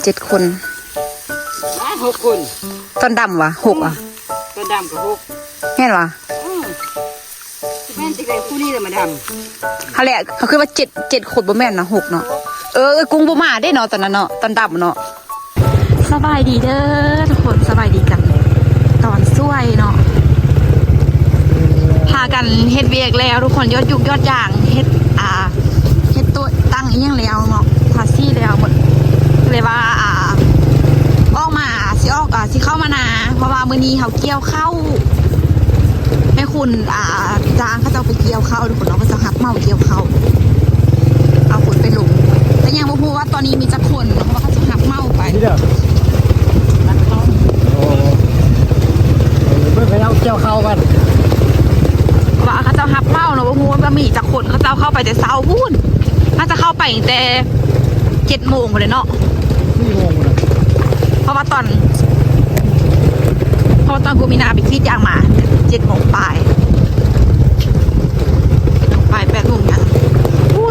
7 คน6 คนตอนดำวะ6อ่ะตอนดำกับ6แม่นวะแม่นจะได้คู่นี้เลยมาดำเขาแหละเขาคือว่า7 คนบ่แม่นนะ6เนาะกุ้งบ่มาได้เนาะตอนนั้นเนาะตอนดำเนาะสบายดีเด้อทุกคนสบายดีกันตอนสวยเนาะพากันเฮ็ดเวียกแล้วทุกคนยอดยุกยอดย่างเฮ็ดตัวตั้งอีหยังแล้วเนาะทาซี่แล้วหมดเลยว่าออกมาสิเข้ามานาเพราะว่ามื้อนี้เขาเกี่ยวเข้าแม่คุณจ้างเขาจะไปเกี่ยวเข้าทุกคนเนาะเขาจะหักเมาเกี่ยวเข้าเอาคนไปลงแต่ยังบ่ฮู้ว่าตอนนี้มีจักคนเพราะว่าเขาจะหักเมาไปนี่เด้อโอ้เพิ่นไปเอาเกี่ยวเข้ากันว่าเขาจะหักเมาเนาะบ่ฮู้ว่ามีจักคนเขาจะเข้าไปแต่เช้าพูนน่าจะเข้าไปตั้งแต่7 โมงเลยเนาะ4 โมงนะเพราะว่าตอนกูมีนาไปคิดอย่างมา7 โมงปลาย8 โมงยัง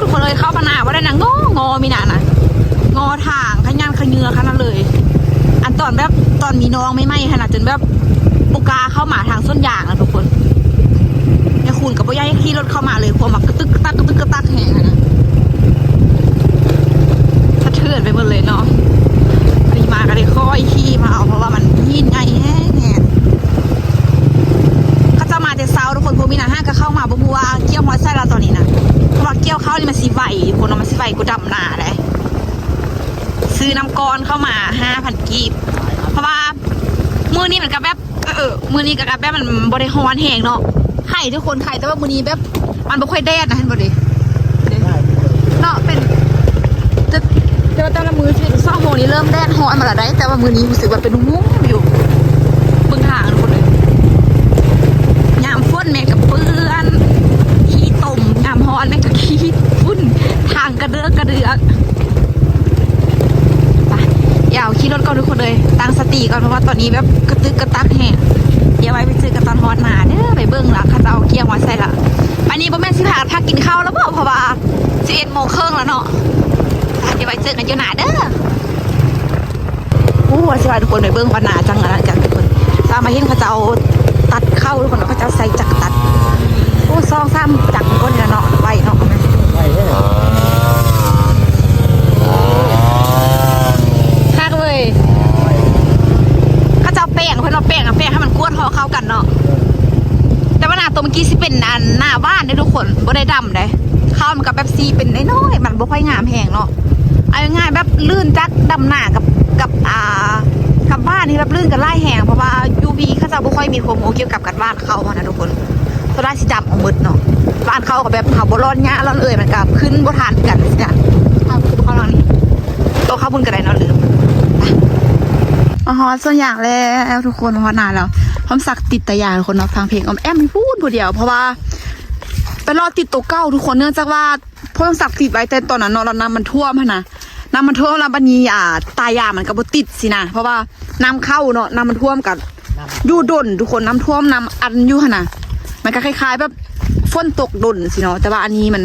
ทุกคนเลยเข้ามานาว่าได้นะงอมีนานะงอทางขยันขยือขนาดเลยอันตอนมีน้องไม่ขนาดจนแบบปุกาเข้ามาทางส้นยางนะทุกคนแม่คุณกับพ่อใหญ่ขี่รถเข้ามาเลยความแบบกระตึกกระตักแหงนะสะเทือนไปหมดเลยเนาะมีมาก็เลยค่อยขี่มาเอาเพราะว่ามันยินไงแห้งเขาจะมาแต่เช้าทุกคนพวกมีนาห้าก็เข้ามาบัวเกี่ยวหัวไส้เราตอนนี้นะเพราะว่าเกี่ยวเข้านี่มันสีไหวคนเอามาสีไหวกูดำหนาเลยซื้อน้ำก้อนเข้ามา5,000 กีบเพราะว่ามือนี้มันกับแบบมือนี้กับแบบมันบริฮอนแห้งเนาะไข่ทุกคนไข่แต่ว่ามือนี้แบบมันไม่ค่อยแดดนะเห็นบ่ดิเนาะเป็นแต่ว่าตอนละมือที่2 โมงนี้เริ่มแดดฮอนมาแล้วได้แต่ว่ามือนี้รู้สึกว่าเป็นมุ้งอยู่เบื้องทางทุกคนเลยยามฝนแม่กับเปื้อนขี้ตุ่มยามฮอนแม่กับขี้ฝุ่นทางกระเดือกไปอย่าเอาขี่รถก่อนทุกคนเลยตั้งสติก่อนเพราะว่าตอนนี้แบบกระตึกกระตักแห้งเดี๋ยวไว้ไปซื้อกันตอนฮอนมาเด้อไปเบิ้งละข้าจะเอาเกี๊ยวมาใส่ละอันนี้บ่แม่นสิพาพักกินข้าวแล้วเปล่าเพราะว่า11 โมงครึ่งแล้วเนาะเดี๋ยวไว้เจอกันอยู่หนาเด้อสิพาทุกคนไปเบิ้งวันหนาจังนะทุกคนถ้ามาเห็นเขาจะเอาตัดเข้าทุกคนเขาจะใส่จักรตัด2-3จักรก้นเนาะไว้เนาะไปเด้อฮักเลยเขาจะเอาแป้งคนเอาแป้งให้มันกวนเข้ากันเนาะแต่ว่าหน้าตัวเมื่อกี้สิเป็นหน้าบ้านได้ทุกคนบ่ได้ดำได้ข้าวมันกับแบบซีเป็นน้อยมันบ่ค่อยงามแหงเนาะเอาง่ายแบบลื่นจักดำหน้ากับบ้านนี่แบบลื่นกันไล่แหงเพราะว่า UV เขาจะบ่ค่อยมีความรู้เกี่ยวกับการบ้านเขานะทุกคนตัวได้สีดำออกมืดเนาะบ้านเขากับแบบเขาบ่ร้อนหญ้าร้อนมันกับขึ้นบ่ทานกันสิจ้ะเขาลองนี่โตเข้าบุญกันได้เนาะลืมมาฮอส่วนอย่างแล้วทุกคนมาฮอหนาแล้วพร้อมสักติดตะยานคนเนาะฟังเพลงแอมพูดผู้เดียวเพราะว่าไปรอติดตัวเก้าทุกคนเนื่องจากว่าพร้อมสักติดไว้แต่ตอนนั้นเนาะเราน้ำมันท่วมนะน้ำมันท่วมแล้วบัดนี้ตายามันก็บ่ติดสินะเพราะว่าน้ำเข้าเนาะน้ำมันท่วมกันอยู่ดนทุกคนน้ำท่วมน้ำอันอยู่นะมันก็คล้ายๆแบบฝนตกดนสิเนาะแต่ว่าอันนี้มัน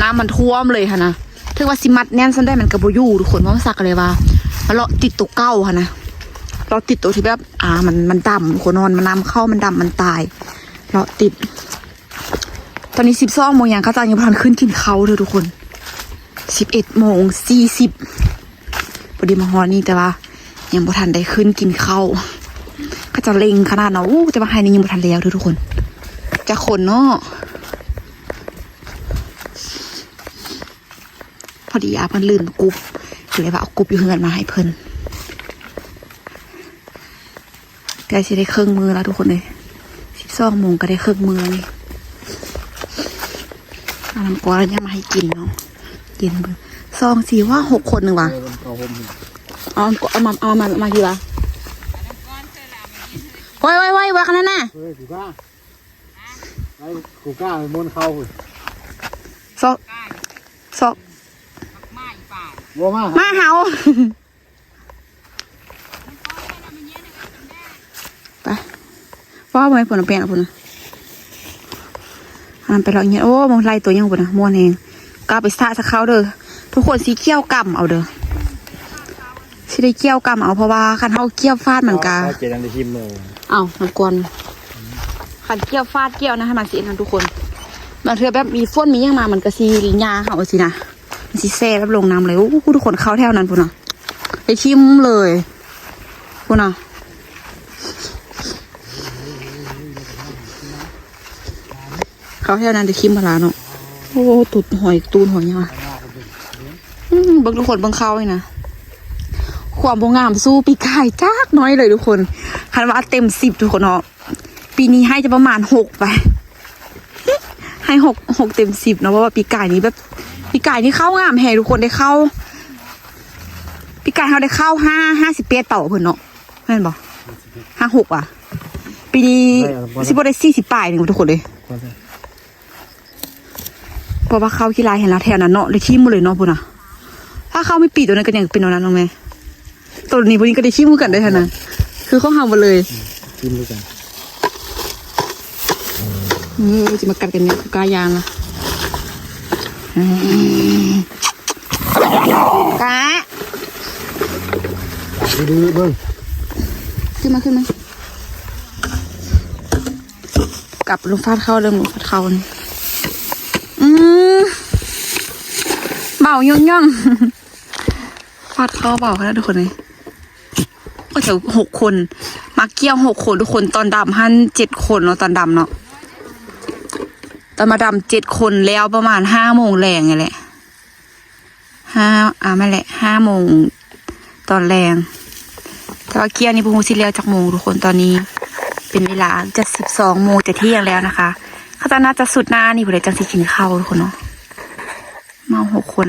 น้ำมันท่วมเลยค่ะนะถึงว่าสิมัดแน่นซันได้มันก็บ่อยู่ทุกคนพร้อมสักเลยว่าเราติดตัวเก้าค่ะนะเราติดตัวที่แบบมันดำคนนอนมันน้ำเข้ามันดำมันตายเราติดตอนนี้12 โมงยังเขาจะยังพันขึ้นกินเขาเลยทุกคน11 โมง 40พอดีมาฮอนี่แต่ว่ายังบ่ทันได้ขึ้นกินข้าวก็จะเล็งขนาดเนาะแต่ว่าไฮนี่ยังบ่ทันแล้วทุกคนจะคนเนาะพอดีเพิ่นลืมกุ๊บเลยว่าเอากุ๊บอยู่เฮือนมาให้เพิ่นใกล้จะได้เครื่องมือแล้วทุกคนเลย12 โมงก็ได้เครื่องมือนี่น้ำกอยังมาให้กินเนาะกินเบอร์2 4ว่า6 คนหนึ่งวะเอามากี่วะไว้ขนาดน่ะกูกล้าม้วนเข้าซอกมาเฮาไปว่าไม่ผลเป็นผลไปเราเงี้ยโอ้มองไล่ตัวยังบุญนะม้วนเองกล้าไปซาสักเขาเด้อทุกคนสีเขี้ยวกำเอาเด้อสิ ได้เกี่ยวกำเอาเพราะว่าคันเฮาเกี่ยวฟาดเหมือนกัน เจดันได้ชิมเลย เอ้ามันกวนคันเกี่ยวฟาดเกี่ยวนะให้มันสินะทุกคนบางเทื่อแบบมีฝนมีหยังมามันก็สิหญ้าเฮาสินะมันสิแซ่แบบลงน้ำเลยโอ้ทุกคนเข้าแถวนั้นพุ่นน่ะไปชิมเลยพุ่นน่ะเขาแถวนั้นได้ชิมมาแล้วเนาะโอ้ตุดหอยตูนหอยยังอ่ะเบิ่งทุกคนเบิ่งเข้าเลยนะความบ่งามสู้ปีกายจักน้อยเลยทุกคนคันว่าเต็ม10ทุกคนเนาะปีนี้ให้จะประมาณ6ไปให้6เต็ม10เนาะเพราะว่าปีกายนี้แบบปีกายนี้เข้างามแฮทุกคนได้เข้าปีกายเขาได้เข้า58เป่าเพิ่นเนาะแม่นบ่56อ่ะปีนี้สิบ่ได้40ปลายนึงทุกคนเลยเพราะว่าเข้าขี้ลายเห็นแล้วแถวนั้นเนาะเลยขี้มือเลยเนาะพุ่นน่ะถ้าเข้าไม่ปีตัวนั้นก็ยังเป็นตัวนั้นเนาะแม่ตัวนี้พวกนี้ก็ได้ขี้มือกันได้ขนาดคือเขาหาหมดเลยชิมด้วยกันจะมากัดกันเนี่ยกายางละกะดูเบิ้งขึ้นมา กลับลงฟาดเข้าเริ่มลงฟาดเข้าเนี่ยเบาย่องฟาดเข้าเบาแล้วทุกคนเลยก็จะ6 คนมาเกี่ยว6 คนทุกคนตอนดำ7 คนเนาะตอนดำเนาะตอนมาดำ7 คนแล้วประมาณ5 โมงแรงไงแหละไม่แหละ5 โมงตอนแรงแต่ว่าเกี่ยวนี่พวกสิเลียวจากโมงทุกคนตอนนี้เป็นเวลาจะ12 โมงจะเที่ยงแล้วนะคะเขาจะน่าจะสุดหน้านี่ผู้ใดจังสิกินข้าวทุกคนเนาะมา6 คน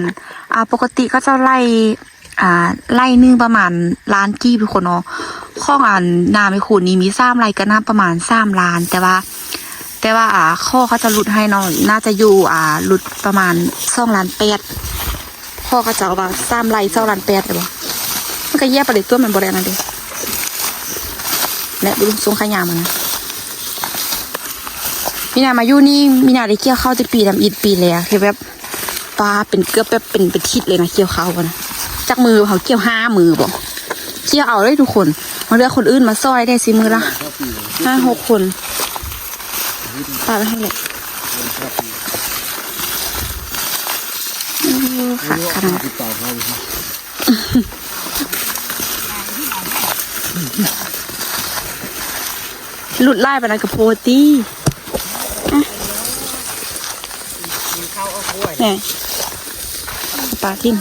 ปกติก็จะไล่นึงประมาณล้านกี้ทุกคนเนาะข้องนาไม่คูนี้มี3 ไร่ก็น่าประมาณ3 ล้านแต่ว่าข้อเขาจะหลุดให้เนาะน่าจะอยู่หลุดประมาณ2 ล้าน 8ข้อเขาจะเอาว่า3 ไร่2 ล้าน 8เลยบ่มันก็แยกไปเลยตัวมันบ่ได้นั่นเด้และดูทรงขยามันนะมีนามาอยู่นี่มีนาได้เกี่ยวข้าวจะปีทำอิฐปีแล้วคือแบบปลาเป็นเกือบแบบเป็นทิศเลยนะเกี่ยวข้าวกันนะจากมือเขาเกี่ยว5 มือบอกเกี่ยวเอาเลยทุกคนมาเลือกคนอื่นมาซอยได้สิมือละ5-6 คนปลาไปให้เลยขาดขนาดหลุดไล่ไปนะกับโพตี้เนี่ยปลาทิม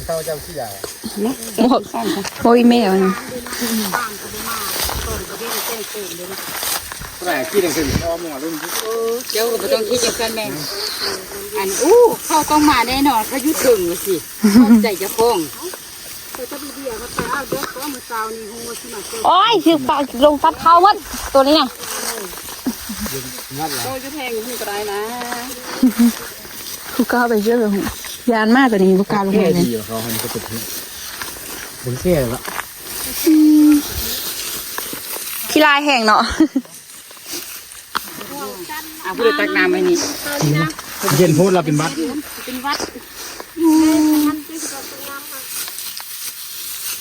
เข้าเจ้าขี้ยาโมอีเมลนะแปลกขี้ดังขึ้นอ้อมหัวรุ่นเจ้าก็ไม่ต้องคิดอย่างนั้นแม่เข้าต้องมาแน่นอนเขายุดถึงสิใจจะคงโอ้ยคือปลาลงฟัดเข้าวัดตัวนี้ไงโตจะแพงนี่ก็ได้นะผู้ก้าวไปเยอะเลยยานมากตัวนี้ผู้ก้าวลงไปเลยเขาให้เขาติดบุญแก่ละขี้ลายแห้งเนาะพูดตักน้ำไว้นี่เย็นพูดเราเป็นวัด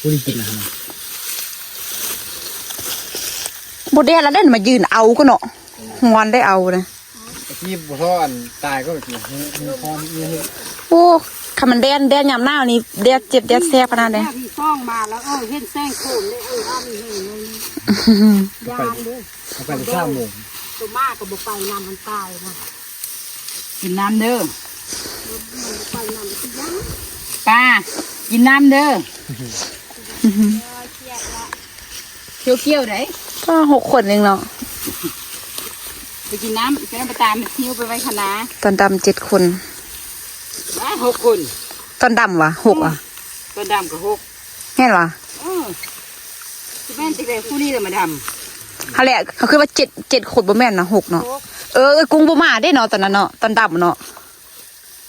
พูดกินนะบดเดียแล้วได้มายืนเอาก็เนาะงอนได้เอาเลยที่บุษรตายก็แบบนี้โอ้คำมันแดนยำหน้านี่แดดเจ็บแดดแซ่บขนาดไหนมีซ่องมาแล้วเห็นแซงโขมเลยอ้ามีเห็นเลยยานเลยไป3 โมงตัวมากกับบุกไปน้ำมันตายนะกินน้ำเด้อป้ากินน้ำเด้อเกี่ยวไหนก็6 คนเองเนาะไปกินน้ำไปน้ำไปตามไปทิ้วไปไว้คณะตอนดำ7 คน6 คนตอนดำวะ6อ่ะตอนดำกับ6แม่นวะแม่นติดเลยคู่นี้เลยมาดำเขาแหละเขาคือว่า7 คนบ่แม่นนะ6เนาะกุ้งบ่มาได้เนาะตอนนั้นเนาะตอนดำเนาะ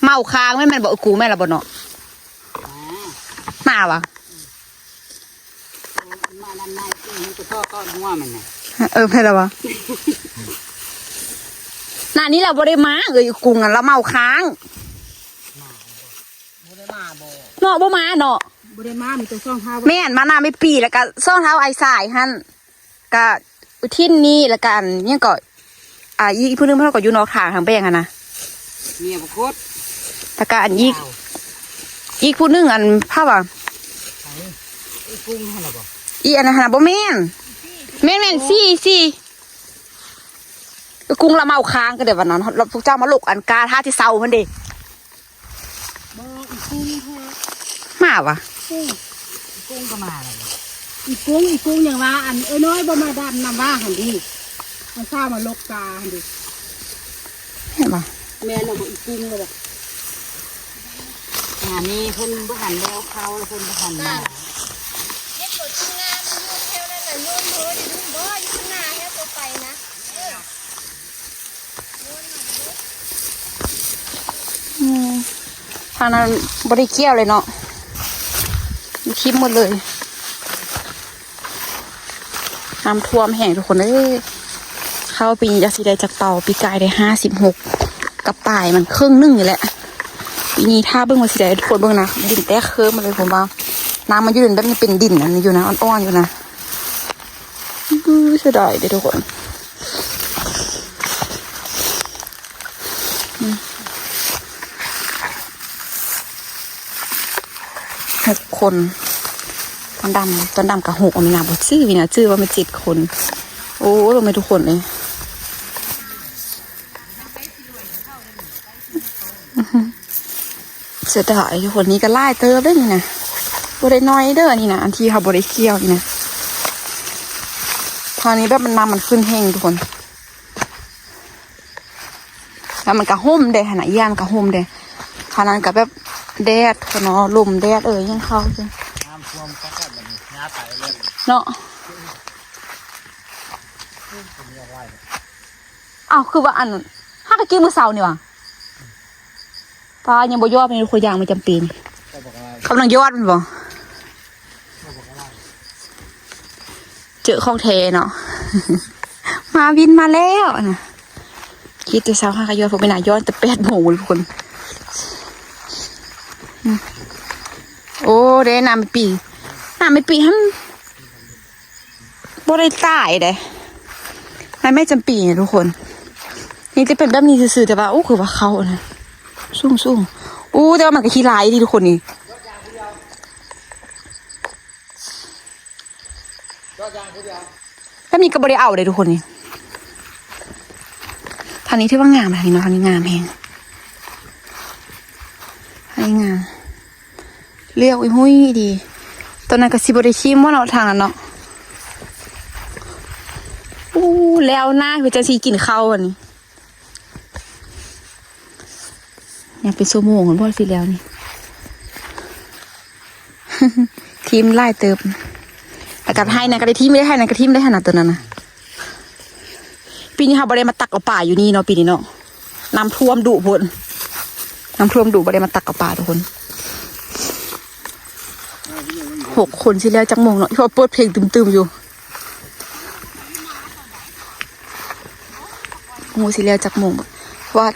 เมาค้างแม่นบอกกูแม่ละบ่เนาะมาวะมาด้านในมันจะพ่อก้อนหัวมันนะแม่ละวะหน้านี้เราบ่ได้มากุ้งเราเมาค้างบ่ได้มาบ่ เนาะบ่มาเนาะ บ่ได้มามีตัวซ่องเท้า แม่นมาหน้าไม่ปีแล้วก็ซ่องเท้าไอ้สายหั่นก็อุทินนี่แล้วกันเนี่ยก็อีกผู้นึงเพิ่นก็อยู่นอกทางทางแบงอะนะ เมียบ่โคตร แล้วก็อันอีกผู้นึงอันภาพว่า ไอ้กุ้งหั่นล่ะบ่ อีอันนั้นหั่นบ่แม่นซี่กุ้งละเมาค้างก็เดี๋ยววันนั้นเราพวกเจ้ามาลุกอันกาท่าที่เซาเพิ่นเด้ บ่อีกุ้งแท้ มาวะ กุ้งก็มาแล้วอีกุ้งอย่างว่าอันน้อยบ่มาดำนำว่าหั่นดิมันซ่ามาลกกาหั่นดิ เห็นปะ แม่น่ะบ่อีกุ้งเลยบ่นี่เพิ่นบ่หันแล้วเขาแล้วเพิ่นบ่หันมา ทางนั้นบริเกี่ยวเลยเนาะมีคลิปหมดเลยน้ำท่วมแห้งทุกคนเอ้ยเข้าปีนี้จะสีได้จากเป่าปีกายได้56กับป่ายมันครึ่งนึงอยู่แหละปีนี้ถ้าเบิ้งมาสีได้ทุกคนเบิ้งนะดินแตกเคิร์มมาเลยผมว่าน้ำมันอยู่แบบนี้เป็นดินอันนี้อยู่นะอ่อนๆอยู่นะเสียดายเด้อทุกคน6 คนตอนดำกับ6มีนาบทชื่อวินาชื่อว่ามัน7 คนโอ้ลงไปทุกคนเลยเสียดายทุกคนนี้ก็ไล่เติมได้นี่นะบริน้อยเด้อนี่นะอันที่เขาบริเกี่ยวนี่นะทางนี้แบบมันน้ำมันขึ้นแห้งทุกคนแล้วมันกระห่มเด้ขนาดย่านกระห่มเด้ทางนั้นกับแบบแดดเนาะลมแดดยังเข้าจริง น้ำท่วมก็แบบนี้น้าไปเลย เนาะอ้าวคือว่าอันห้ากะกี้มือเสานี่วะตายังบ่ยอดเป็นคนยางไม่จำเป็นกำลังยอดมันบ่เจอของเทเนาะ มาวินมาแล้วนะคิดแต่เช้าห้ากะยอดผมไปหนายอดแต่8 โมงทุกคนโอ้เด้น้ำไม่ปีฮั่นบ่ได้ตายเด้ไม่จำปีเนี่ยทุกคนนี่จะเป็นแบบนี้ซื่อๆแต่ว่าโอ้คือว่าเขานะสุ่งอู้แต่ว่ามันก็ขี้ร้ายดีทุกคนนี่แล้วมีกระบริเอาเลยทุกคนนี่ทางนี้ที่ว่างามทางนี้เนาะทางนี้งามแฮงทางนี้งามเรียกไอ้หุ้ยดีตอนนั้นก็สิบริชิมว่าเนาะทางนั้นเนาะอู้แล้วหน้าคือจะสีกินข้าวอันนี้อยากเป็นโซโมงเหมือนพ่อสิแล้วนี่ ทีมไล่เติมแต่กับให้นะกระทิมไม่ได้ให้นะกระทิมได้ขนาดตัวนั้นนะปีนี้เขาบริมาตักเอาป่าอยู่นี่เนาะปีนี้เนาะน้ำท่วมดุพ้นน้ำท่วมดุบริมาตักเอาป่าทุกคน6 คนสิแล้วจักโมงเนาะเพราะเปิดเพลงตึมๆอยู่โมสิแล้วจักโมงว่า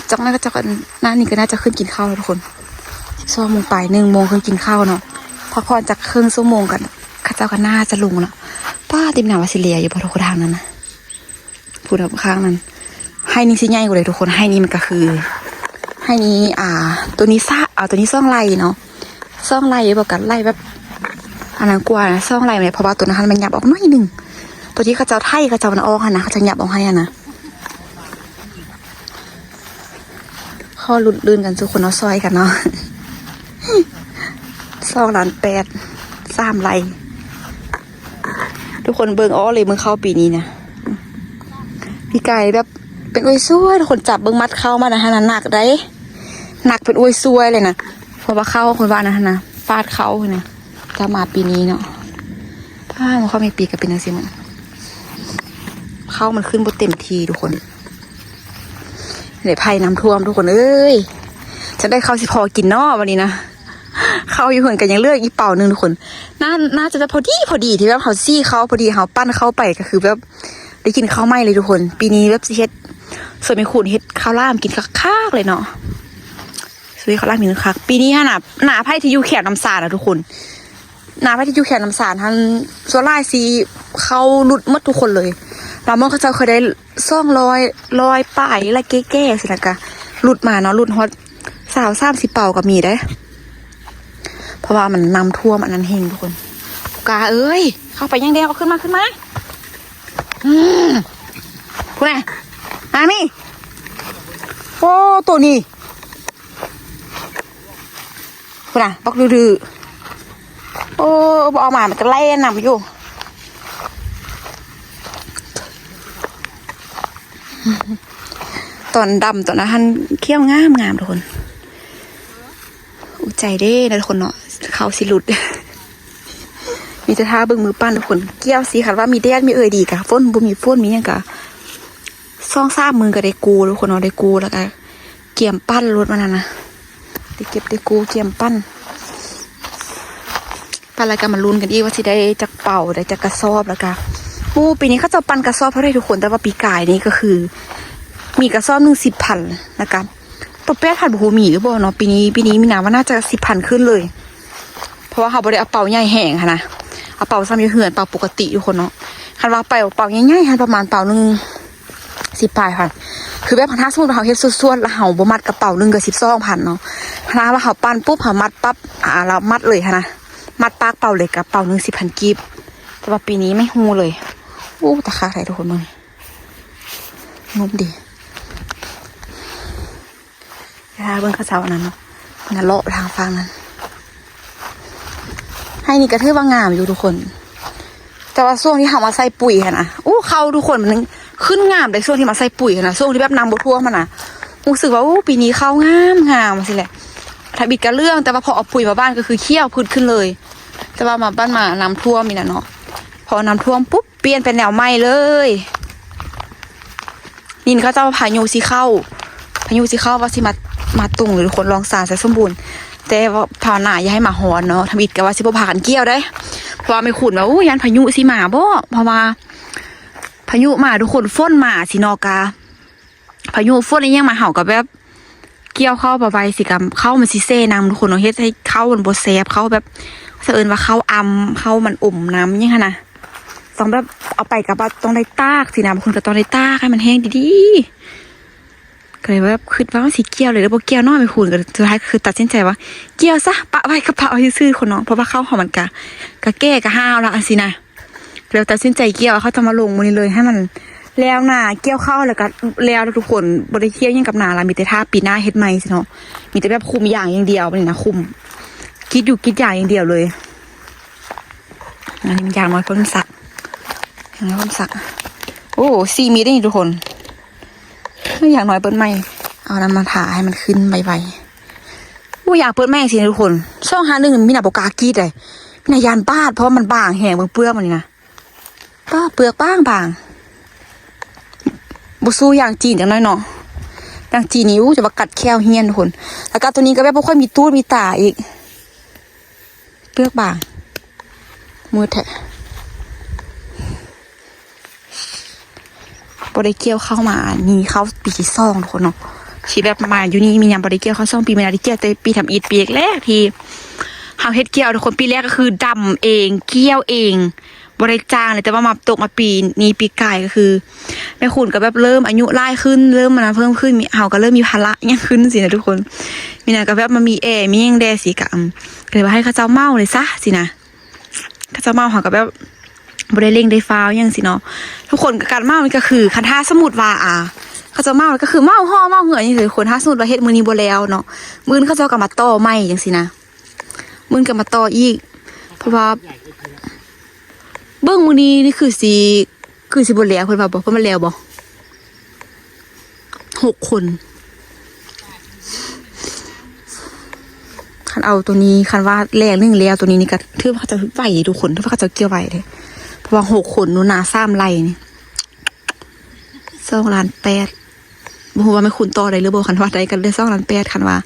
จักนั้นก็จักหน้านี่ก็น่าจะขึ้นกินข้าวทุกคน2 โมงไป1 โมงขึ้นกินข้าวเนาะพักผ่อนจากครึ่งชั่วโมงกันข้าเจ้าก็น่าจะลงเนาะป้าติมหนาวาสิเลียอยู่พอทุกทางนั้นนะพูดแบบข้างนั้นให้นี่สิใหญ่กว่าเลยทุกคนให้นี่มันก็คือให้นี้ตัวนี้ตัวนี้ซ่องไล่เนาะซ่องไล่บอกกันไล่แบบอันนั้นกว่านะซ่องไล่เนี่ยเพราะว่าตัวนั้นมันหยับออกน้อยนึงตัวที่ข้าเจ้าไทยข้าเจ้ามันออกนะเขาจะหยับออกให้นะข้อหลุดลื่นกันทุกคนเอาซอยกันเนาะ2,800,000 3 ไร่ทุกคนเบิ่งเลยมึงเข้าปีนี้นะพี่ไก่แบบเป็นอวยซวยทุกคนจับเบิ่งมัดเข้ามานะฮะหนักได้หนักเป็นอวยซวยเลยนะเพราะว่าเข้าคนว่านะฮะนะฟาดเข้าเนี่ยจะมาปีนี้เนาะถ้ามันเข้าไม่ปีกับเป็นอะไรมันเข้ามันขึ้นบนเต็มทีทุกคนเดี๋ยวภัยน้ำท่วมทุกคนเอ้ยจะได้เข้าสิพอกินเนาะวันนี้นะเข้าอยู่เหมือนกันยังเลือกอีเป่าหนึ่งทุกคนน่าจะพอดีที่แบบเขาซี่เขาพอดีเขาปั้นเข้าไปก็คือแบบได้กินข้าวไหม้เลยทุกคนปีนี้แบบเฮ็ดส่วนมีขูดเฮ็ดข้าวล่ามกินคักๆเลยเนาะส ซื้อเขาลากมีนึงคักปีนี้ฮะหนาไพ่ที่อยู่แขนน้ำสาดอะทุกคนหนาไพ่ที่อยู่แขนน้ำสาดท่านโซล่าซีเขาหลุดหมดทุกคนเลยเราเมื่อเขาจะเคยได้200ป้ายและเก๊ๆสิละกะหลุดมาเนาะหลุดฮอต30เป่ากับมีได้เพราะว่ามันน้ำท่วมอันนั้นเฮงทุกคนกาเอ้ยเข้าไปยังเดียวเอาขึ้นมาคุณน่ะมามี่โอ้ตัวนี้คุณน่ะบอกดื้อโอ้บอกเอามามันจะไล่นำอยู่ตอนดำตอนนั้นท่านเขี้ยวงามทุกคนอุใจเด้นะทุกคนเนาะเขาสิหลุดมีจะท่าเบิ่งมือปั้นทุกคนเกี้ยวสีค่ะว่ามีแดดมีดีกะฝนบ่มีฝนมีหยังกะ2-3 มือก็ได้กูทุกคนเนาะได้กูแล้วก็เกี่ยมปั้นรถมันนะได้เก็บได้กูเกี่ยมปั้นอะไรกันมาลุ้นกันอีกว่าสิได้จักเป่าได้จักกระสอบแล้วก็ปีนี้เขาจะปั้นกระสอบเท่าไรทุกคนแต่ว่าปีกายนี้ก็คือมีกระสอบ10,000นะคะตัวแป้ผัดบุหูมีหรือเปล่าเนาะปีนี้มีนาว่าน่าจะ10,000ขึ้นเลยเพราะว่าเขาบริเอาเป่าใหญ่แห้งค่ะนะเอาเป่าซ้ำอยู่เหือนเป่าปกติทุกคนเนาะคันว่าเป่าใหญ่ๆค่ะประมาณเป่าหนึ่ง10 ปลายพันคือแบบถ้าสมมติเขาเฮ็ดส่วนๆแล้วเขาบ่มัดกระเป๋าหนึ่งก็12,000เนาะถ้าว่าเขาปั้นปุ๊บเขามัดปั๊บเรามัดเลยค่ะนะมัดปากเป่าเลยกระเป๋าหนึ่ง10,000 กีบแต่ว่าปีนี้ไม่ฮู้เลยตะคาใส่ทุกคนมึงนุ่มดีเบิ่งข้าวเช้านั้นเนาะมันเลาะทางฟังนั้นให้นี่กระเทือว่างามอยู่ทุกคนแต่ว่าช่วงที่เขามาใส่ปุ๋ยค่ะนะเขาทุกคนมันขึ้นงามเลยช่วงที่มาใส่ปุ๋ยค่ะนะช่วงที่แบบน้ำบท่วมมันนะรู้สึกว่าปีนี้เขางามสิแหละถ้าบิดกระเรื่องแต่ว่าพอเอาปุ๋ยมาบ้านก็คือเขี้ยวพืชขึ้นเลยแต่ว่ามาบ้านมาน้ำท่วมมีนะเนาะพอน้ำท่วมปุ๊บเปลี่ยนเป็นแนวใหม่เลยนินเขาจะพายุสีเข้าว่าสิมาตุ่งหรือคนลองสารใส่สมบูรณ์แต่ว่าภาวนาอย่าให้มาหอนเนาะทำอิดกับว่าสิบ่พากันเกี่ยวได้เพราะว่าไม่ขุนว่ายันพายุสิมาบ่เพราะว่าพายุมาทุกคนฝนมาสินอกาพายุฝนนี่ยังมาเห่ากับแบบเกี่ยวเข้าไปสิกับเข้ามันสิเซ่น้ำทุกคนเนาะเฮ็ดให้เข้ามันบ่แซ่บเข้าแบบเสอิญว่าเข้าเข้ามันอุ่มน้ำยังค่ะนะต้องแบบเอาไปกับว่าต้องได้ตากสินะบางคนก็ต้องได้ตากให้มันแห้งดีๆก็เลยว่าคิดว่าสีเกี่ยวเลยแล้วพอเกี่ยวน้อยไปขุนกันสุดท้ายคือตัดสินใจว่าเกี่ยวซะปะไว้กระเป๋าซื่อๆคนเนาะเพราะว่าเข้าหอมมันกะแก้กะห้าวแล้วสินะแล้วตัดสินใจเกี่ยวเขาจะมาลงมือเลยให้มันแล้วหน้าเกี่ยวเข้าแล้วก็แล้วทุกคนบริเที่ยวยังกับหน้าละมีแต่ท่าปีหน้าเฮ็ดใหม่สิเนาะมีแต่แบบคุมอย่างเดียวนี่นะคุมคิดอย่างเดียวเลยอันนี้มันอย่างน้อยคนสักอย่างน้อยคนสัก4 มีได้ทุกคนอย่างน้อยเปิดใหม่เอาน้ำมาถ่าให้มันขึ้นใบอยากเปิดแม่สิทุกคน251มีหน้าปกากีดเลยมีหน้ายานบ้าเพราะมันบางแห้งเปลือกมันนี่นะเปลือกบางบุสู้อย่างจีนอย่างน้อยเนาะอย่างจีนนิ้วจะว่ากัดแควเฮียนทุกคนแล้วก็ตัวนี้ก็แบบไม่ค่อยมีตู้มีตาอีกเปลือกบางมือแทะบริเกียวเข้ามานี่เข้าปีที่2ทุกคนเนาะชีแบบมาอยู่นี่มียามบริเกียวเข้า2 ปีไม่ได้เกียวแต่ปีทำอีดปีแรกที่เฮาเฮ็ดเกียวทุกคนปีแรกก็คือดำเองเกียวเองบริจางเลยแต่ว่ามาตกมาปีนี้ปีกายก็คือแม่ขุนก็แบบเริ่มอายุไล่ขึ้นเริ่มมันเพิ่มขึ้นมีเฮาก็เริ่มมีภาระยังขึ้นสินะทุกคนมีนะก็แบบมันมีมียังแดสีกะก็เลยว่าให้ข้าเจ้าเมาเลยซะสินะข้าเจ้าเมาเฮาก็แบบบริเร่งได้ฟ้าวยังสิเนาะทุกคนการเมานี่ก็คือคันท่าสมุดว่าเขาจะเมาก็คือเมาห่อเมาเหื่อยนี่คือคนท่าสมุดว่าเฮ็ดมือนี้บ่แล้วเนาะมื้อเขาเจ้าก็มาต่อใหม่จังสินะมื้อก็มาต่ออีกเพราะว่าเบิ้งมื้อนี้นี่คือสิบ่แล้วเพิ่นว่าบ่เพิ่นมาแล้วบ่6 คนคันเอาตัวนี้คันว่าแรงนึงแล้วตัวนี้นี่ก็ถือว่าเขาจะไหวทุกคนถือว่าเขาจะเกี่ยวไหวเลยเพราะว่า6 คนนูนา3 ไร่นี่2.8 ล้านบ่ฮู้ว่าไม่คุณต่อได้หรือบ่คันว่าได้กันเลย2.8 ล้านคันว่า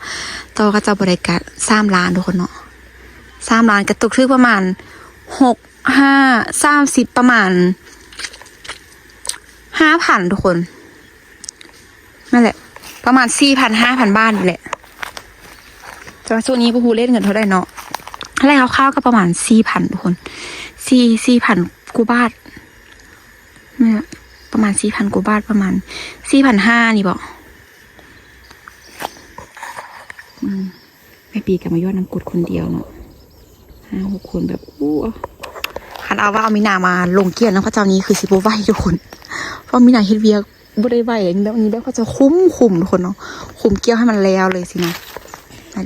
ต่อก็จะบ่ได้กัน3 ล้านทุกคนเนาะ3 ล้านก็ตกถึงประมาณ30ประมาณ 5,000 ทุกคนนั่นแหละประมาณ 4,000 5,000 บาทนี่แหละ แต่ว่าช่วงนี้ผู้เล่นเงินเท่าได้เนาะอะไรคร่าวๆก็ประมาณ4,000ทุกคน4,000กว่าบาทเนี่ยประมาณ4,000กว่าบาทประมาณ4,500นี่บอกแม่ปีกับมายอดน้ำกดคนเดียวเนาะ5-6 คนแบบคันเอาว่าเอามีนามาลงเกียร์นะพระเจ้านี้คือสิบไหวทุกคนเพราะมีนาเฮ็ดเวียกบ่ได้ไหวเลยแบบนี้แบบเขาจะคุ้มทุกคนเนาะคุมเกี่ยวให้มันแล้วเลยสินะ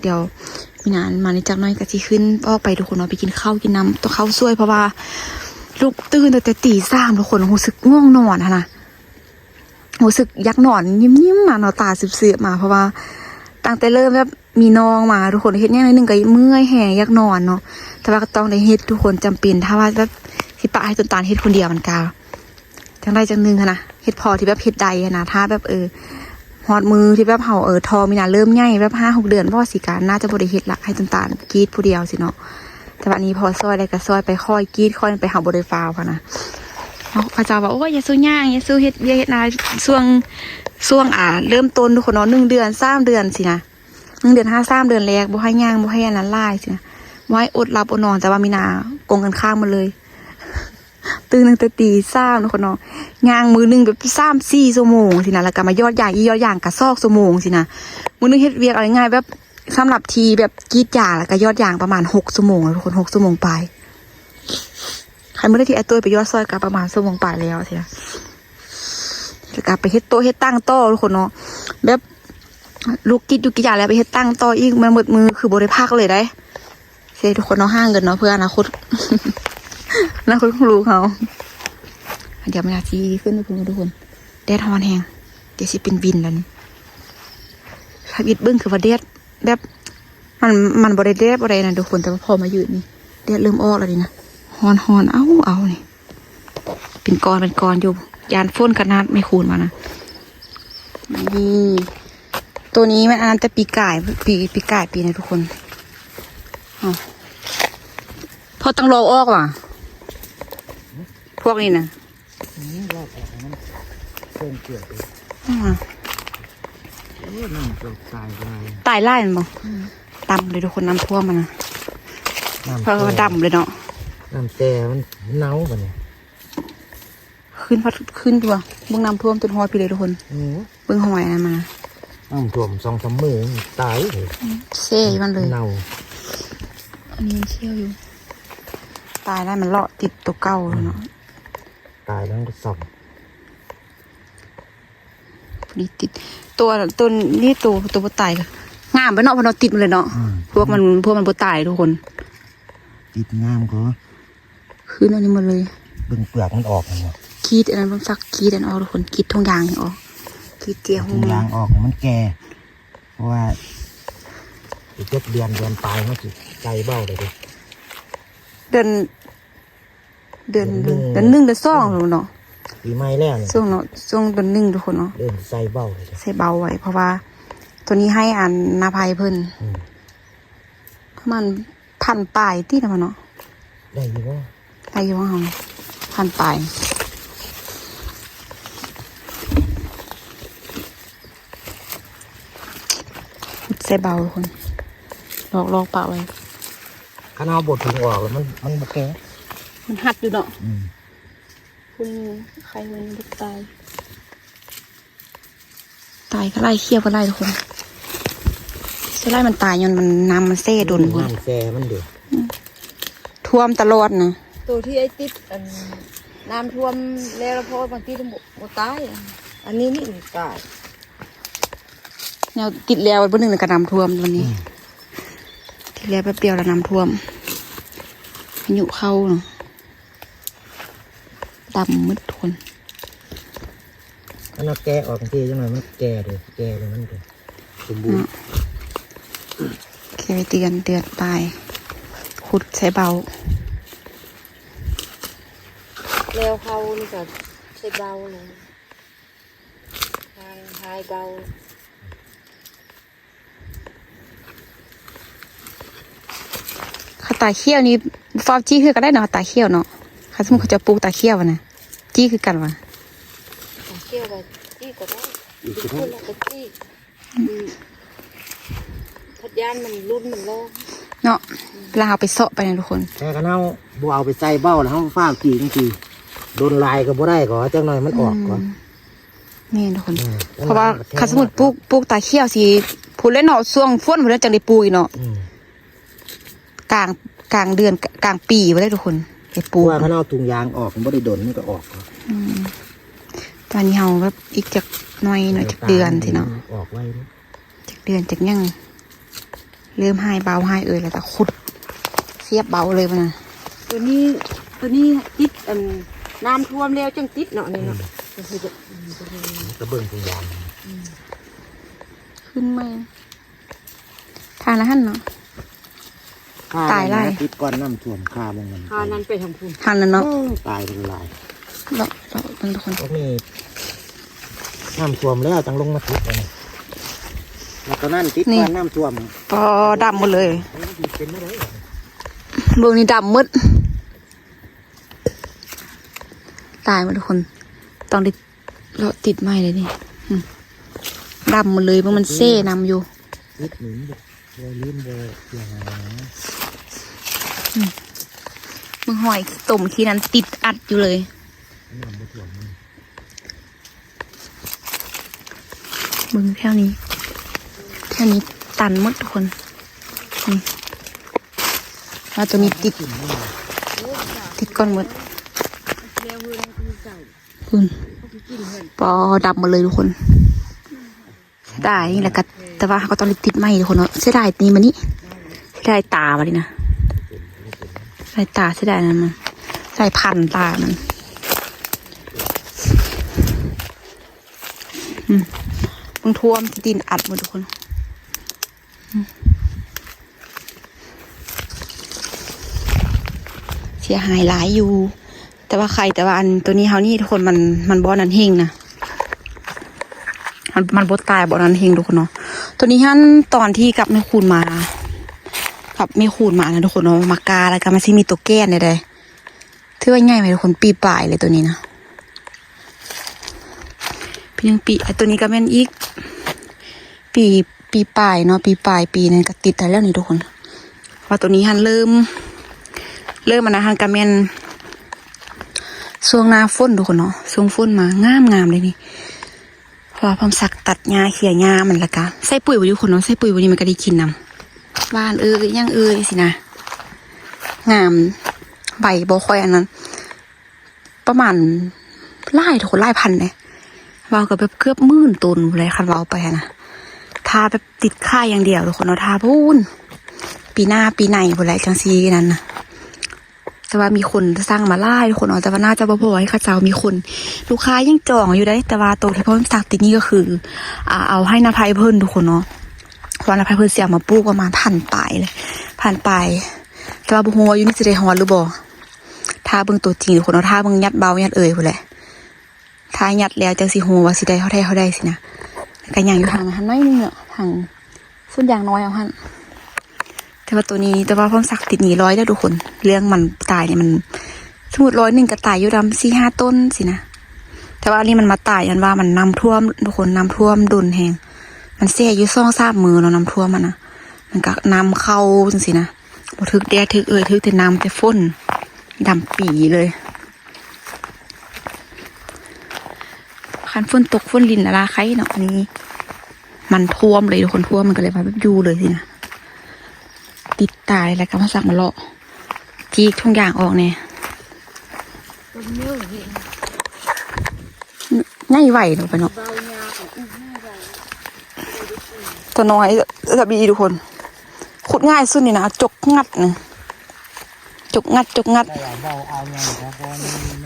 เดี๋ยวมีนามาในจากน้อยก็สิขึ้นออกไปทุกคนเนาะไปกินข้าวกินน้ำตัวข้าวซวยเพราะว่าลูกตื่นแต่ตี 3ทุกคนรู้สึกง่วงนอนนะรู้สึกยักนอนยิ้มๆมาเนาะตาเสืบๆมาเพราะว่าตั้งแต่เริ่มแบบมีน้องมาทุกคนเฮ็ดอย่างนึงก็เมื่อยแหงยักนอนเนาะแต่ว่าก็ต้องได้เฮ็ดทุกคนจำเป็นถ้าว่าแบบสิปะให้ต้นตาลเฮ็ดคนเดียวมันกาจังได้จังนึงนะเฮ็ดพอที่แบบเฮ็ดใดนะถ้าแบบฮอดมือที่แบบเฮาทอมีนาเริ่มใหญ่แบบ5-6 เดือนบ่สิการน่าจะบ่ได้เฮ็ดละให้ต้นตาลกรีดผู้เดียวสิเนาะแต่วันนี้พอซอยได้ก็ซอยไปค่อยกรีดค่อยไปหาบ่ได้ฟาวพะนะพระเจ้าว่าโอ้ยอย่าสู้ย่างอย่าสู้เฮ็ดเวียกเฮ็ดนาช่วงเริ่มต้นทุกคนเนาะ1 เดือน3 เดือนสินะ1 เดือน5 3 เดือนแรกบ่ให้ย่างบ่ให้อันนั้นลายสินะไว้อดหลับอดนอนแต่ว่ามีนากงกันข้างมาเลยตื่นตั้งแต่ตี 3ทุกคนเนาะย่างมือนึงแบบ3-4 ชั่วโมงสินะแล้วก็มายอดอย่างกะซอกชั่วโมงสินะมื้อนึงเฮ็ดเวียกเอาง่ายๆแบบสำหรับทีแบบกรีดยาแล้วก็ยอดอย่างประมาณ6 ชั่วโมงทุกคน6 ชั่วโมงไปใครมื้อได้ที่ไอ้ตัวไปยอดซอยก็ประมาณชั่วโมงไปแล้วสินะแล้วก็ไปเฮ็ดโต๊ะเฮ็ดตั้งโต๊ะทุกคนเนาะแบบลูกกิจยาแล้วไปเฮ็ดตั้งต่ออีกมาหมดมือคือบ่ได้พักเลยได้เสียทุกคนเนาะห้างกันเนาะเพื่ออนาคตของลูกเขาเดี๋ยวมันอาจจะขึ้นไปทุกคนแดดร้อนแฮงเดี๋ยวสิเป็นวินแล้วนี่ถ้าบิดเบิ้งคือว่าแดดแบบมันบ่ได้แดดบ่ได้นะทุกคนแต่ว่าพอมายืนนี่แดดเริ่มออกแล้วนี่นะฮ้อนเอานี่เป็นกอนอยู่ยานฝนขนาดไม่คูณมานะนี่ตัวนี้มันอันนั้นแต่ปีกายปีนะทุกคนพอต้องรอออกว่ะพวกนี้นะรอบออกมันเส้นเกี่ยวไปมันจะตายไล่มันบ่ดำเลยทุกคนน้ำท่วมมันนะเพราะว่าดำเลยเนาะน้ำแต่มันเน่าป่ะเนี่ยขึ้นตัวเบื้องน้ำท่วมจนหอยพี่เลยทุกคนเบื้องหอยอะไรมาน้ำท่วม2-3 มื้อตายเลยเซ่มันเลยเน่าอันนี้เชี่ยวอยู่ตายได้มันเลาะติดตัวเก่าเนาะตายแล้วก็ส่องนี่ติดตัวนี่ตัวตายกันงามไปเนาะพอเราติดมันเลยเนาะพวกมันบ่ตายทุกคนติดงามก็คืออันนี้หมดเลยเบิ่งเปลือกมันออกมันคีดอันนั้นมันซักคีดอันออกทุกคนคีดทงยางออกคีดเจียวทงยางออกมันแก่เพราะว่าอีก7 เดือนปลายมันสิใจเบ้าเลยเดือน1 เดือน2เนาะปีใหม่แล้วช่วงเนาะช่วงเดือน1ทุกคนเนาะเดินใส่เบ้าเลยใส่เบาไว้เพราะว่าตัวนี้ให้อันนาภัยเพิ่นมัน1,000 ปลายที่นะมันเนาะได้อยู่ว่า1,000 ปลายใส่เบาทุกคนลอกปะไว้ข้าวบดถึงออกแล้วมันบุกแก่มันหัดอยู่เนาะคุณใครมันตายก็ไล่เขี้ยวก็ไล่ทุกคนจะไล่มันตายย้อนมันน้ำมันเซ่โดนน้ำแซ่มันเดือดท่วมตลอดนะตัวที่ไอ้ติดน้ำท่วมแล้วเพราะบางทีต้องหมดตายอันนี้นี่ตายแนวติดแล้ววันนึงกับน้ำท่วมวันนี้ติดแล้วแป๊บเดียวแล้วน้ำท่วมพายุเข้าเนาะดำมืดทนถ้าเราแกะออกทีจังหน่อยมันแก่เลยมันเลยสมบูรณ์เคยเตือนไปขุดใช้เบาแล้วเขานี่ก็ใช้เบาเลยทายเบาข้าตาเขี้ยวนี่ฟอมจี้คือก็ได้เนาะตาเขี้ยวเนาะข้าสมมติเขาจะปลูกตาเขี้ยวนะจี้คือกันวะตาเขี้ยวก็จี้ก็ได้คนละก็จี้ท พัดยานมันรุ่นมันโลก เนาะเวลาเอาไปเสาะไปนะทุกคน แต่กันเอาบัวเอาไปใส่เบ้าแล้วเขาฟ้ากี่จริงๆโดนลายก็บ่ได้ก่อนจังหน่อยมันออกก่อน นี่ทุกคน เพราะว่าข้าสมุดปลูกตาเขี้ยวสิพูดเล่นเนาะช่วงฝนพูดเล่นจังได้ปลูกอีเนาะกลางเดือนกลางปีไปเลยทุกคนได้ปลูก ว่าเขาเอาถุงยางออกมันบ่ได้โดนมันก็ออก ตอนนี้เฮาแบบอีกจากหน่อยจากเดือนสิเนาะ ออกไว้ จากเดือนจากยังเริ่มหายเบาหายแล้วแต่ขุดเสียบเบาเลยมันนะ ตัวนี้ติดน้ำท่วมแล้วจังติดเนาะนี่เนาะ กระเบื้องถุงยาง ขึ้นมาทานแล้วหั่นเนาะ ตายไล่ ติดก้อนน้ำท่วมฆ่ามัน พานั้นไปทำคุณ ทานแล้วเนาะ ตายเป็นลาย เราทุกคน พวกนี้น้ำท่วมแล้วจังลงมาติดเลยแล้วก็นั่นติดก้อนน้ำท่วม พอดำหมดเลย เป็นไม่ได้ เบื้องนี้ดำมืดตายหมดทุกคนต้องได้เราติดไม้เลยนี่ดำหมดเลยเพราะมันเซ่นำอยู่ ติดหนุนโบลิ้นโบอย่างไร มึงหอยตุ่มทีนั้นติดอัดอยู่เลย น้ำบ่ท่วม มึงแค่นี้ตันหมดทุกคนนี่แล้วตัวนี้ติดก้อนหมดคุณปอดับหมดเลยทุกคนได้นี่แหละก็แต่ว่าเขาก็ต้องติดไม้ทุกคนเนาะเสียดายนี่มันนี่เสียดายตามันนี่นะเสียดายตาเสียดายนั่นมันเสียดายพันตามันมึงท่วมดินอัดหมดทุกคนเสียหายหลายอยู่แต่ว่าอันตัวนี้เขานี่ทุกคนมันบ่อนันเฮงนะมันบ่ตายบ่อนันเฮงทุกคนเนาะตัวนี้ฮั่นตอนที่กับแม่คูณมานะทุกคนเนาะมากาแล้วก็มันสิมีตัวแก้นใดๆถือว่าง่ายไหมทุกคนปีปลายเลยตัวนี้นะพี่ยังปีไอตัวนี้ก็แม่นอีกปีปลายเนาะปีปลายปีนั้นก็ติดแต่แล้วนี่ทุกคนว่าตัวนี้ฮั่นเริ่มมานะฮั่นก็แม่นช่วงหน้าฝนทุกคนเนาะช่วงฝนมางามเลยนี่เพราะว่าพร้อมสักตัดหญ้าเขี่ยหญ้ามันละกะใส่ปุ๋ยวันนี้คนเนาะใส่ปุ๋ยวันนี้มันก็ได้กินนำบ้านย่างสินะงามใบบ่ค่อยอันนั้น ประมาณไล่ทุกคนไล่พันเลยเราก็แบบเกือบ10,000 ต้นเลยคันเราไปนะทาแบบติดค่ายอย่างเดียวทุกคนเนาะทาพูนปีหน้าปีไหนหมดเลยจังซีนั้นนะแต่ว่ามีคนสร้างมาไล่ทุกคนเนาะแต่ว่าน่าจะบ่พอให้ข้าเจ้ามีคนลูกค้ายังจองอยู่ได้แต่ว่าตัวที่พ่อสักติดนี่ก็คือเอาให้นภัยเพิ่นทุกคนเนาะเพราะนภัยเพิ่นเสียมาปลูกประมาณ1,000 ปลายเลย1,000 ปลายแต่ว่าบ่ฮู้ว่าอยู่นี่สิได้ฮอดหรือบ่ถ้าเบิ่งตัวจริงทุกคนเนาะถ้าเบิ่งยัดเบายัดพุ่นแหละถ้ายัดแล้วจังสิฮู้ว่าสิได้เท่าใดสินะก็ยังอยู่ทางหันน้อยนึงเนาะทางส่วนอย่างน้อยเอาหั่นแต่ว่าตัวนี้แต่ว่าพ่อสักติดหนี100แล้วทุกคนเรื่องมันตายเนี่ยมันสมมุติ100ก็ตายอยู่ดำ4-5 ต้นสินะแต่ว่าอันนี้มันมาตายยันว่ามันน้ำท่วมทุกคนน้ำท่วมดุนแหงมันแซ่อยู่2-3 มือเนาะน้ำท่วมมันก็น้ำเข้าจังสินะบ่ถึกแดดถึกถึกแต่น้ำแต่ฝนดำปีเลยคันฝนตกฝนลินอะไรใครเนาะอันนี้มันท่วมเลยทุกคนท่วมมันก็เลยมาแบบอยู่เลยสินะติดตายแล้วก็มาสักมาเลาะจีกทุกอย่างออกเนี่ยง่ายไหวเนาะไปเนาะตัวน้อยจะบีทุกคนขุดง่ายสุดนี่นะจกงัดนะจกงัด เบาเอาไงครับเพราะมั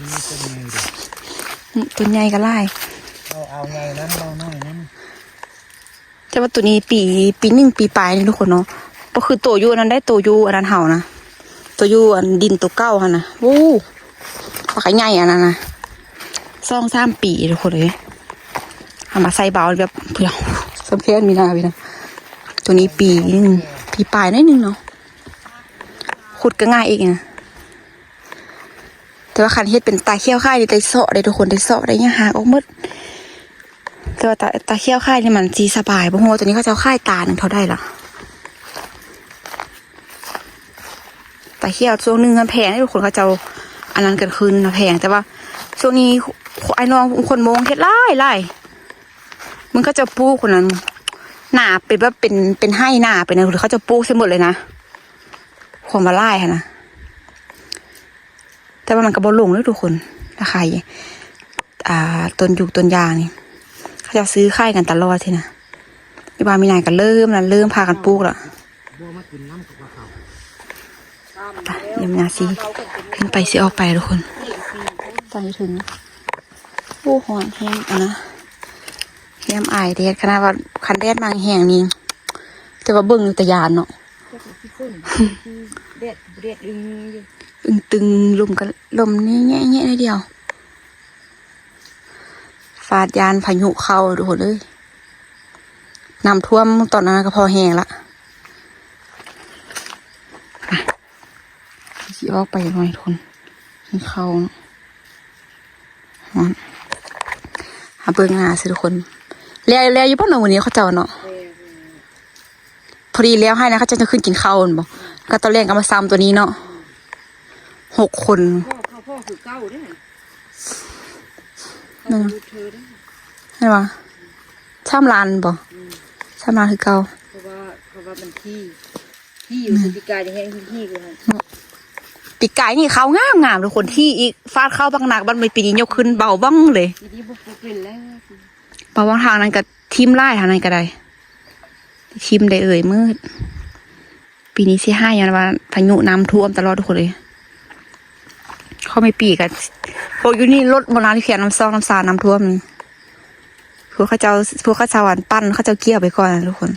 นไม่เป็นไงดิ ตัวใหญ่ก็ไล่ เอาไงนั้นเราน้อยนั้น แต่ว่าตัวนี้ปี1 ปีปลายนี่ทุกคนเนาะก็คือตัวยูนั้นได้ตัวยูอันนั้นเห่านะตัวยูอันดินตัวเก้าค่ะนะวู้ปลาไข่ใหญ่อันนั้นนะ2-3 ปีทุกคนเลยเอามาใส่เบาแบบเพื่อสมเพชมีนาพี่นะตัวนี้ปีปลายนิดนึงเนาะขุดก็ง่ายเองนะแต่ว่าคันเฮ็ดเป็นตาเขี้ยวค่ายได้เสาะได้ทุกคนได้เสาะได้ยังหางออกหมดแต่ว่าตาเขี้ยวค่ายนี่มันจีสบายบ่ฮู้ตัวนี้เขาจะเอาค่ายตาหนึ่งเท่าได้ล่ะ เขี้ยวช่วงหนึงมันแพงให้ทุกคนเขาจะเอาอันนั้นกันคืนนะแพงแต่ว่าช่วงนี้ไอ้น้องคนมงเฮ็ดไล่มันก็จะปลูกคนนั้นหนาเป็นแบบเป็นให้หนาเป็นอะไรหรือเขาจะปลูกเสียหมดเลยนะความมาไล่ค่ะนะแต่ว่ามันก็บ่ลงเลยทุกคนราคาต้นยูต้นยางนี่เขาจะซื้อค่ายกันตลอดทีนะอีบามีนายก็เริ่มพากันปลูกแล้วไปเดี๋ยวนาซีขึ้นไปสิออกไปทุกคนตอนนี้ถึงผู้หอนแห้งนะแห้งอายแดดขนาดว่าคันแดดนางแห้งนี่แต่ว่าเบิ่งอยู่แต่ยานเนาะเด็ดตึงลมกันลมนี่แง่นิดเดียวฟาดยานพายุเข้าทุกคนเลยน้ำท่วมตอนนั้นก็พอแห้งละสิออกไปหน่อยทุกคนเข้าหาเบิ่งหน้าสิทุกคนแล้วอยู่บ้านเราวันนี้เขาเจ้าเนาะพอดีแล้วให้นะเขาจะขึ้นกินข้าวบ่ก็ตอนแรกก็มาซ้ำตัวนี้เนาะ6 คนพ่อคือเก้าได้นั่นใช่ปะช่ำลานบ่ช่ำลานคือเก่าเพราะว่ามันที่อยู่สติกาจะแห้งที่เลยปีกไก่นี่เขางามทุกคนที่อีกฟาดเข้าบางหนักบันไม่ปีนี้ยกขึ้นเบาบ้างเลยปีนี้บุกเป็นแล้วเบาบางทางนั้นก็ทิมไล่ทางนั้นก็ได้ทิมได้มืดปีนี้สิให้ยันว่าพายุน้ำท่วมตลอดทุกคนเลยเขาไม่ปีกันพวกอยู่นี่รถโบราณที่เขียนน้ำซองน้ำสาน้ำท่วมพวกเขาเจ้าหวานปั้นเขาเจ้าเกี่ยวไปก่อนนะทุกคน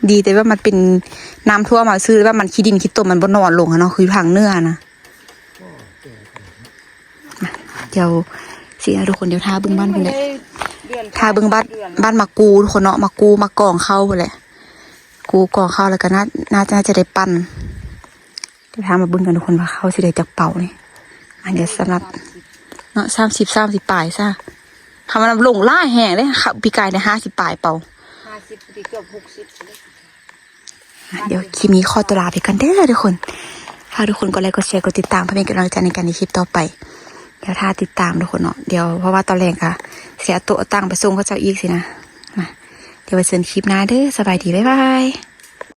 ดีแต่ว่ามันเป็นน้ำท่วมมาซื้อว่ามันขี้ดินขี้ตมมันบนนอนลงอะเนาะคือทางเนื้อนะเดี๋ยวสินะทุกคนเดี๋ยวท่าบึ้งบ้านไปเลยท่าบึ้งบ้านมากูทุกคนเนาะมากองเข้าไปเลยกูกองเข้าแล้วก็น่าจะได้ปั้นเดี๋ยวท่ามาบึ้งกันทุกคนว่าเข้าสิได้จากเป่านี่อันเดี๋ยวสำหรับเนาะ30ปลายซะทำมันลงล่าแห้งเลยค่ะปีกายใน50ปลายเป่า50เกือบ60เดี๋ยวคลิปนี้ขอตัวลาไปกันเด้อทุกคนถ้าทุกคนกดไลค์กดแชร์กดติดตามเพื่อเป็นกำลังใจในการในคลิปต่อไปเดี๋ยวถ้าติดตามทุกคนเนาะเดี๋ยวเพราะว่าตอนแรกค่ะเสียตัวตั้งไปส่งเขาเจ้าอีกสินะมาเดี๋ยวไปเจอคลิปหน้าเด้อสบายดีบ๊ายบาย